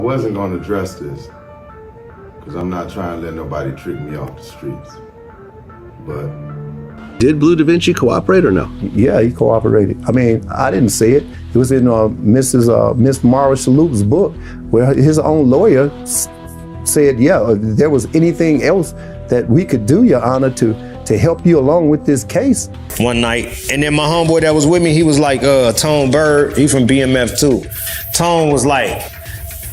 I wasn't going to address this because I'm not trying to let nobody trick me off the streets. But did Blue Da Vinci cooperate or no? Yeah, he cooperated. I mean, I didn't say it. It was in Miss Mara Shalhoub's book, where his own lawyer said, yeah, if there was anything else that we could do, Your Honor, to help you along with this case. One night, and then my homeboy that was with me, he was like, Tone Bird, he from BMF too. Tone was like,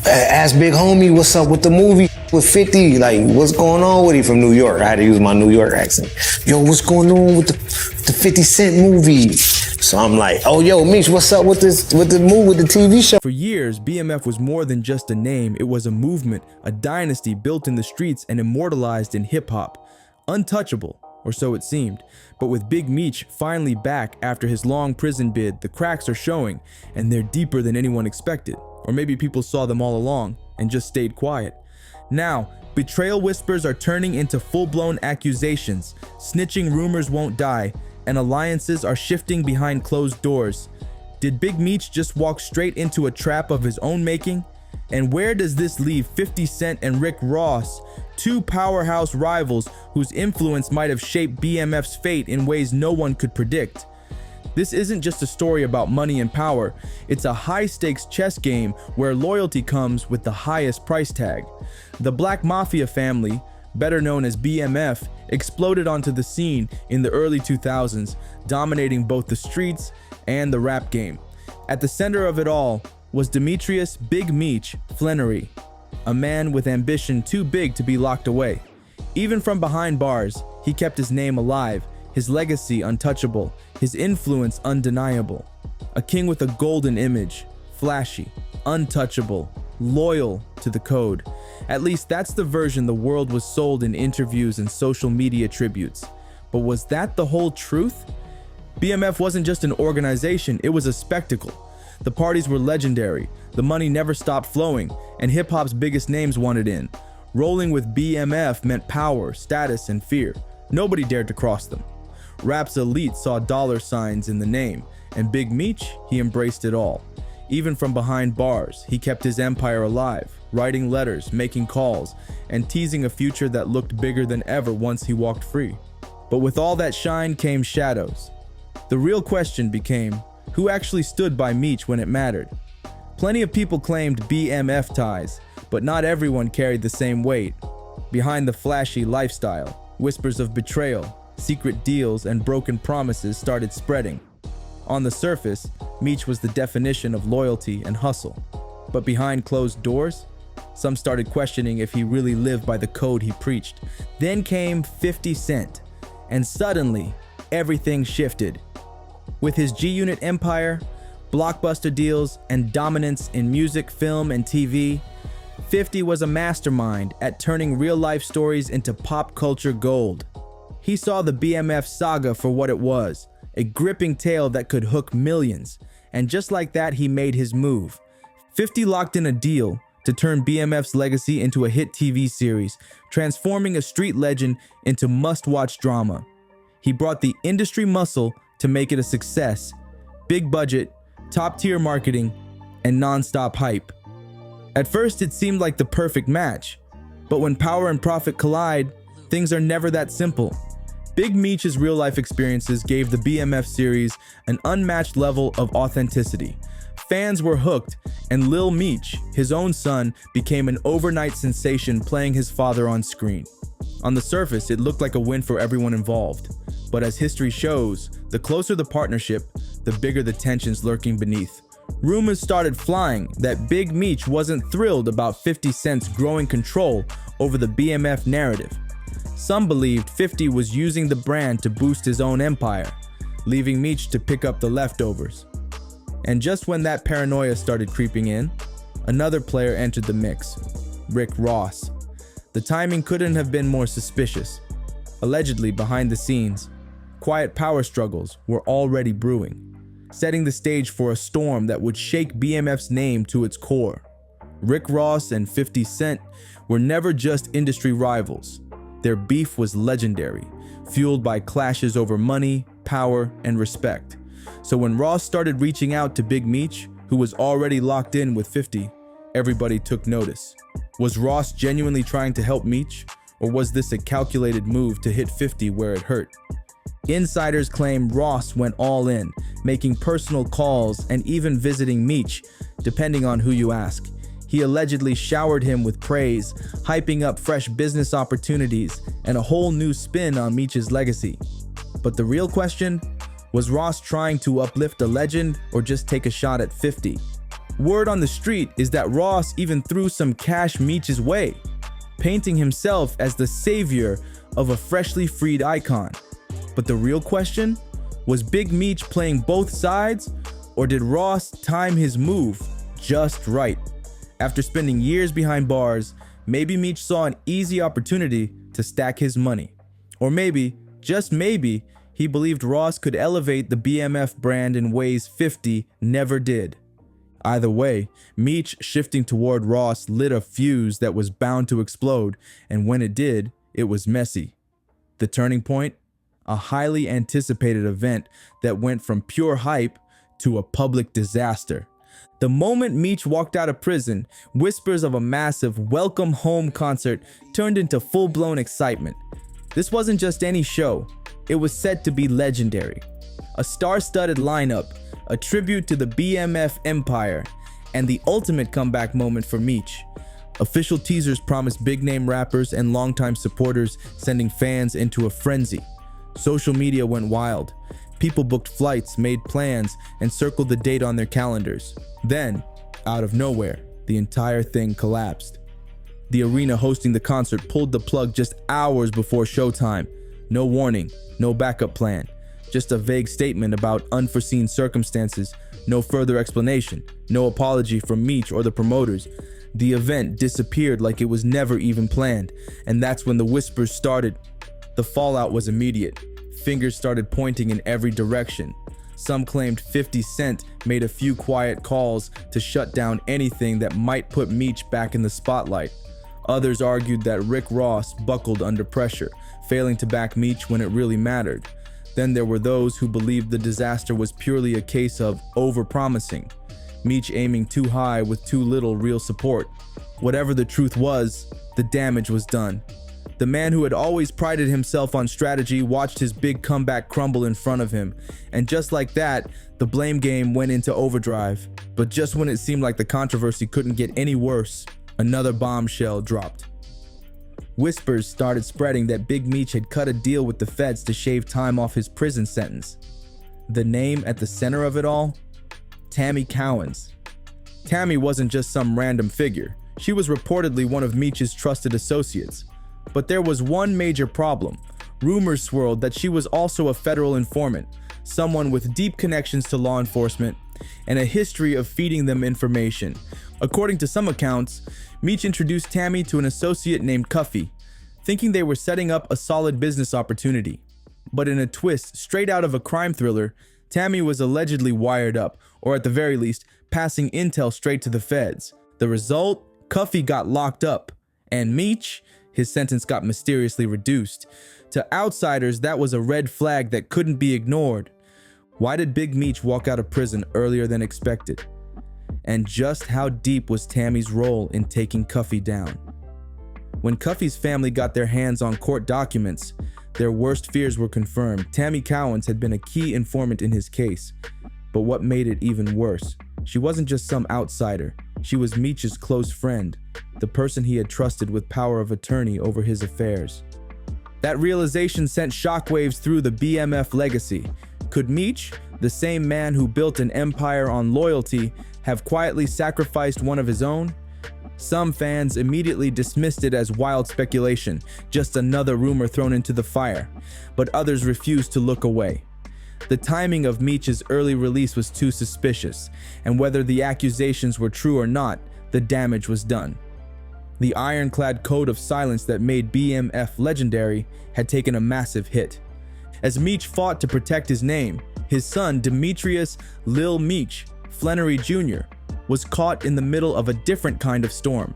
ask Big Homie what's up with the movie with 50, like what's going on with him from New York. I had to use my New York accent. Yo, what's going on with the 50 Cent movie? So I'm like, oh yo, Meech, what's up with the movie, with the TV show? For years, BMF was more than just a name. It was a movement, a dynasty built in the streets and immortalized in hip-hop. Untouchable, or so it seemed. But with Big Meech finally back after his long prison bid, the cracks are showing, and they're deeper than anyone expected. Or maybe people saw them all along and just stayed quiet. Now, betrayal whispers are turning into full-blown accusations, snitching rumors won't die, and alliances are shifting behind closed doors. Did Big Meech just walk straight into a trap of his own making? And where does this leave 50 Cent and Rick Ross, two powerhouse rivals whose influence might have shaped BMF's fate in ways no one could predict? This isn't just a story about money and power, it's a high-stakes chess game where loyalty comes with the highest price tag. The Black Mafia family, better known as BMF, exploded onto the scene in the early 2000s, dominating both the streets and the rap game. At the center of it all was Demetrius Big Meech Flannery, a man with ambition too big to be locked away. Even from behind bars, he kept his name alive, his legacy untouchable, his influence undeniable. A king with a golden image, flashy, untouchable, loyal to the code. At least that's the version the world was sold in interviews and social media tributes. But was that the whole truth? BMF wasn't just an organization, it was a spectacle. The parties were legendary, the money never stopped flowing, and hip-hop's biggest names wanted in. Rolling with BMF meant power, status, and fear. Nobody dared to cross them. Rap's elite saw dollar signs in the name, and Big Meech, he embraced it all. Even from behind bars, he kept his empire alive, writing letters, making calls, and teasing a future that looked bigger than ever once he walked free. But with all that shine came shadows. The real question became, who actually stood by Meech when it mattered? Plenty of people claimed BMF ties, but not everyone carried the same weight. Behind the flashy lifestyle, whispers of betrayal, secret deals, and broken promises started spreading. On the surface, Meech was the definition of loyalty and hustle. But behind closed doors, some started questioning if he really lived by the code he preached. Then came 50 Cent, and suddenly, everything shifted. With his G-Unit empire, blockbuster deals, and dominance in music, film, and TV, 50 was a mastermind at turning real-life stories into pop culture gold. He saw the BMF saga for what it was, a gripping tale that could hook millions, and just like that, he made his move. 50 locked in a deal to turn BMF's legacy into a hit TV series, transforming a street legend into must-watch drama. He brought the industry muscle to make it a success, big budget, top-tier marketing, and non-stop hype. At first, it seemed like the perfect match, but when power and profit collide, things are never that simple. Big Meech's real-life experiences gave the BMF series an unmatched level of authenticity. Fans were hooked, and Lil Meech, his own son, became an overnight sensation playing his father on screen. On the surface, it looked like a win for everyone involved. But as history shows, the closer the partnership, the bigger the tensions lurking beneath. Rumors started flying that Big Meech wasn't thrilled about 50 Cent's growing control over the BMF narrative. Some believed 50 was using the brand to boost his own empire, leaving Meech to pick up the leftovers. And just when that paranoia started creeping in, another player entered the mix, Rick Ross. The timing couldn't have been more suspicious. Allegedly, behind the scenes, quiet power struggles were already brewing, setting the stage for a storm that would shake BMF's name to its core. Rick Ross and 50 Cent were never just industry rivals. Their beef was legendary, fueled by clashes over money, power, and respect. So when Ross started reaching out to Big Meech, who was already locked in with 50, everybody took notice. Was Ross genuinely trying to help Meech, or was this a calculated move to hit 50 where it hurt? Insiders claim Ross went all in, making personal calls and even visiting Meech, depending on who you ask. He allegedly showered him with praise, hyping up fresh business opportunities and a whole new spin on Meech's legacy. But the real question, was Ross trying to uplift a legend or just take a shot at 50? Word on the street is that Ross even threw some cash Meech's way, painting himself as the savior of a freshly freed icon. But the real question, was Big Meech playing both sides, or did Ross time his move just right? After spending years behind bars, maybe Meech saw an easy opportunity to stack his money. Or maybe, just maybe, he believed Ross could elevate the BMF brand in ways 50 never did. Either way, Meech shifting toward Ross lit a fuse that was bound to explode, and when it did, it was messy. The turning point? A highly anticipated event that went from pure hype to a public disaster. The moment Meech walked out of prison, whispers of a massive welcome home concert turned into full-blown excitement. This wasn't just any show, it was set to be legendary. A star-studded lineup, a tribute to the BMF empire, and the ultimate comeback moment for Meech. Official teasers promised big-name rappers and longtime supporters, sending fans into a frenzy. Social media went wild. People booked flights, made plans, and circled the date on their calendars. Then, out of nowhere, the entire thing collapsed. The arena hosting the concert pulled the plug just hours before showtime. No warning, no backup plan, just a vague statement about unforeseen circumstances, no further explanation, no apology from Meech or the promoters. The event disappeared like it was never even planned, and that's when the whispers started. The fallout was immediate. Fingers started pointing in every direction. Some claimed 50 Cent made a few quiet calls to shut down anything that might put Meech back in the spotlight. Others argued that Rick Ross buckled under pressure, failing to back Meech when it really mattered. Then there were those who believed the disaster was purely a case of over-promising, Meech aiming too high with too little real support. Whatever the truth was, the damage was done. The man who had always prided himself on strategy watched his big comeback crumble in front of him, and just like that, the blame game went into overdrive. But just when it seemed like the controversy couldn't get any worse, another bombshell dropped. Whispers started spreading that Big Meech had cut a deal with the feds to shave time off his prison sentence. The name at the center of it all? Tammy Cowens. Tammy wasn't just some random figure. She was reportedly one of Meech's trusted associates. But there was one major problem. Rumors swirled that she was also a federal informant, someone with deep connections to law enforcement, and a history of feeding them information. According to some accounts, Meech introduced Tammy to an associate named Cuffy, thinking they were setting up a solid business opportunity. But in a twist straight out of a crime thriller, Tammy was allegedly wired up, or at the very least, passing intel straight to the feds. The result? Cuffy got locked up, and Meech, his sentence got mysteriously reduced. To outsiders, that was a red flag that couldn't be ignored. Why did Big Meech walk out of prison earlier than expected? And just how deep was Tammy's role in taking Cuffy down? When Cuffy's family got their hands on court documents, their worst fears were confirmed. Tammy Cowens had been a key informant in his case. But what made it even worse? She wasn't just some outsider. She was Meech's close friend, the person he had trusted with power of attorney over his affairs. That realization sent shockwaves through the BMF legacy. Could Meech, the same man who built an empire on loyalty, have quietly sacrificed one of his own? Some fans immediately dismissed it as wild speculation, just another rumor thrown into the fire, but others refused to look away. The timing of Meech's early release was too suspicious, and whether the accusations were true or not, the damage was done. The ironclad code of silence that made BMF legendary had taken a massive hit. As Meech fought to protect his name, his son Demetrius Lil Meech, Flannery Jr., was caught in the middle of a different kind of storm.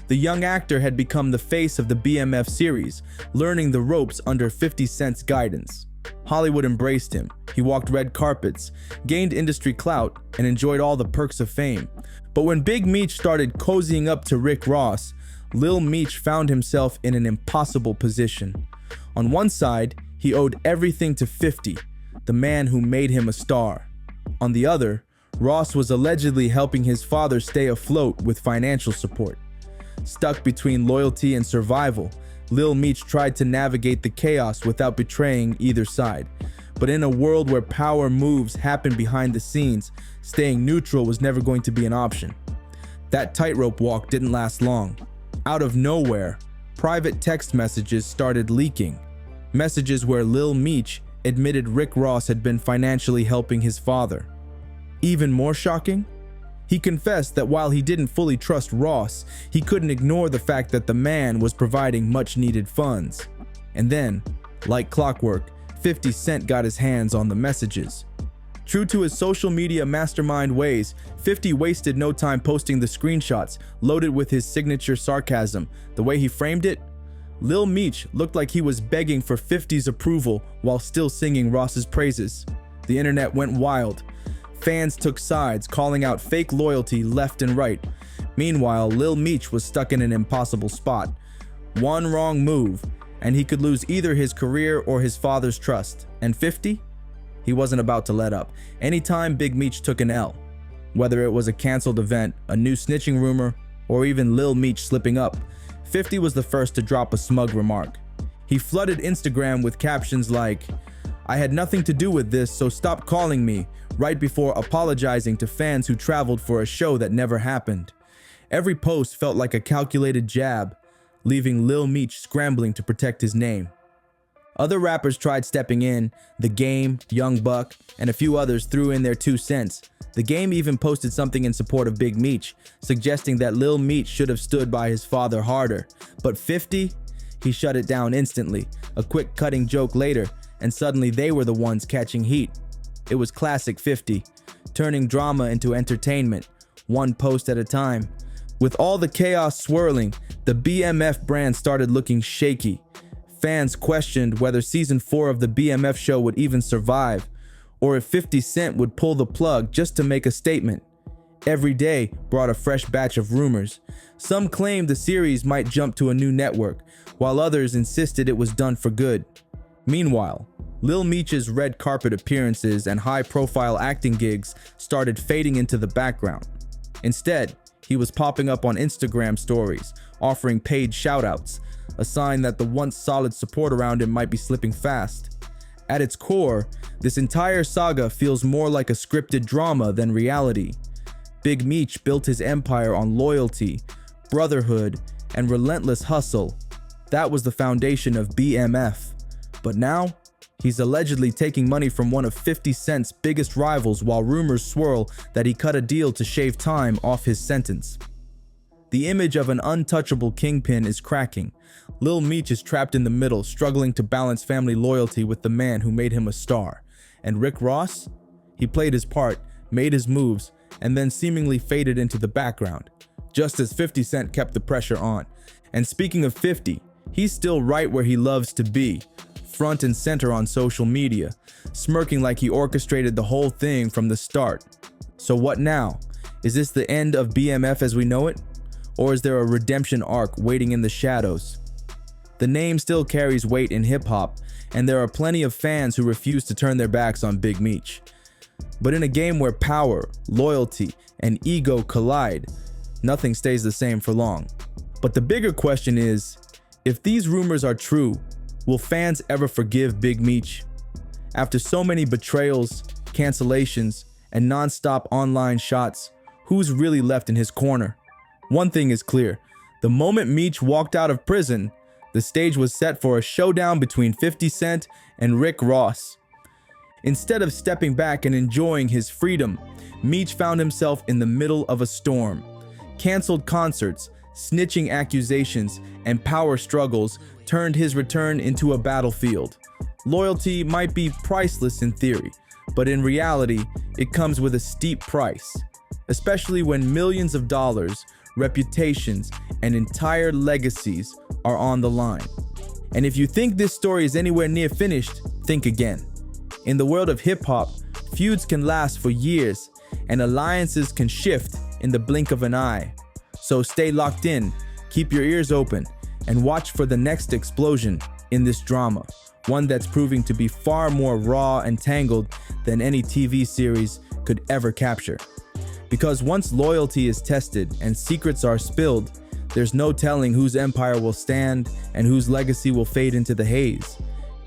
The young actor had become the face of the BMF series, learning the ropes under 50 Cent's guidance. Hollywood embraced him. He walked red carpets, gained industry clout, and enjoyed all the perks of fame. But when Big Meech started cozying up to Rick Ross, Lil Meech found himself in an impossible position. On one side, he owed everything to 50, the man who made him a star. On the other, Ross was allegedly helping his father stay afloat with financial support. Stuck between loyalty and survival, Lil Meech tried to navigate the chaos without betraying either side. But in a world where power moves happen behind the scenes, staying neutral was never going to be an option. That tightrope walk didn't last long. Out of nowhere, private text messages started leaking. Messages where Lil Meech admitted Rick Ross had been financially helping his father. Even more shocking? He confessed that while he didn't fully trust Ross, he couldn't ignore the fact that the man was providing much-needed funds. And then, like clockwork, 50 Cent got his hands on the messages. True to his social media mastermind ways, 50 wasted no time posting the screenshots, loaded with his signature sarcasm. The way he framed it, Lil Meech looked like he was begging for 50's approval while still singing Ross's praises. The internet went wild. Fans took sides, calling out fake loyalty left and right. Meanwhile, Lil Meech was stuck in an impossible spot. One wrong move, and he could lose either his career or his father's trust. And 50? He wasn't about to let up. Anytime Big Meech took an L, whether it was a canceled event, a new snitching rumor, or even Lil Meech slipping up, 50 was the first to drop a smug remark. He flooded Instagram with captions like, "I had nothing to do with this, so stop calling me," right before apologizing to fans who traveled for a show that never happened. Every post felt like a calculated jab, leaving Lil Meech scrambling to protect his name. Other rappers tried stepping in. The Game, Young Buck, and a few others threw in their 2 cents. The Game even posted something in support of Big Meech, suggesting that Lil Meech should have stood by his father harder. But 50? He shut it down instantly. A quick cutting joke later, and suddenly they were the ones catching heat. It was classic 50, turning drama into entertainment, one post at a time. With all the chaos swirling, the BMF brand started looking shaky. Fans questioned whether season 4 of the BMF show would even survive, or if 50 Cent would pull the plug just to make a statement. Every day brought a fresh batch of rumors. Some claimed the series might jump to a new network, while others insisted it was done for good. Meanwhile, Lil Meech's red carpet appearances and high-profile acting gigs started fading into the background. Instead, he was popping up on Instagram stories, offering paid shoutouts, a sign that the once solid support around him might be slipping fast. At its core, this entire saga feels more like a scripted drama than reality. Big Meech built his empire on loyalty, brotherhood, and relentless hustle. That was the foundation of BMF. But now, he's allegedly taking money from one of 50 Cent's biggest rivals while rumors swirl that he cut a deal to shave time off his sentence. The image of an untouchable kingpin is cracking. Lil Meech is trapped in the middle, struggling to balance family loyalty with the man who made him a star. And Rick Ross? He played his part, made his moves, and then seemingly faded into the background, just as 50 Cent kept the pressure on. And speaking of 50, he's still right where he loves to be, front and center on social media, smirking like he orchestrated the whole thing from the start. So what now? Is this the end of BMF as we know it? Or is there a redemption arc waiting in the shadows? The name still carries weight in hip-hop, and there are plenty of fans who refuse to turn their backs on Big Meech. But in a game where power, loyalty, and ego collide, nothing stays the same for long. But the bigger question is, if these rumors are true, will fans ever forgive Big Meech? After so many betrayals, cancellations, and non-stop online shots, who's really left in his corner? One thing is clear, the moment Meech walked out of prison, the stage was set for a showdown between 50 Cent and Rick Ross. Instead of stepping back and enjoying his freedom, Meech found himself in the middle of a storm. Canceled concerts, snitching accusations, and power struggles turned his return into a battlefield. Loyalty might be priceless in theory, but in reality, it comes with a steep price, especially when millions of dollars, reputations, and entire legacies are on the line. And if you think this story is anywhere near finished, think again. In the world of hip-hop, feuds can last for years, and alliances can shift in the blink of an eye. So stay locked in, keep your ears open, and watch for the next explosion in this drama, one that's proving to be far more raw and tangled than any TV series could ever capture. Because once loyalty is tested and secrets are spilled, there's no telling whose empire will stand and whose legacy will fade into the haze.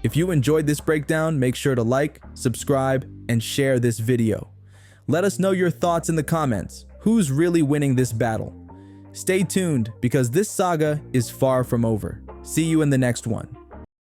If you enjoyed this breakdown, make sure to like, subscribe, and share this video. Let us know your thoughts in the comments. Who's really winning this battle? Stay tuned because this saga is far from over. See you in the next one.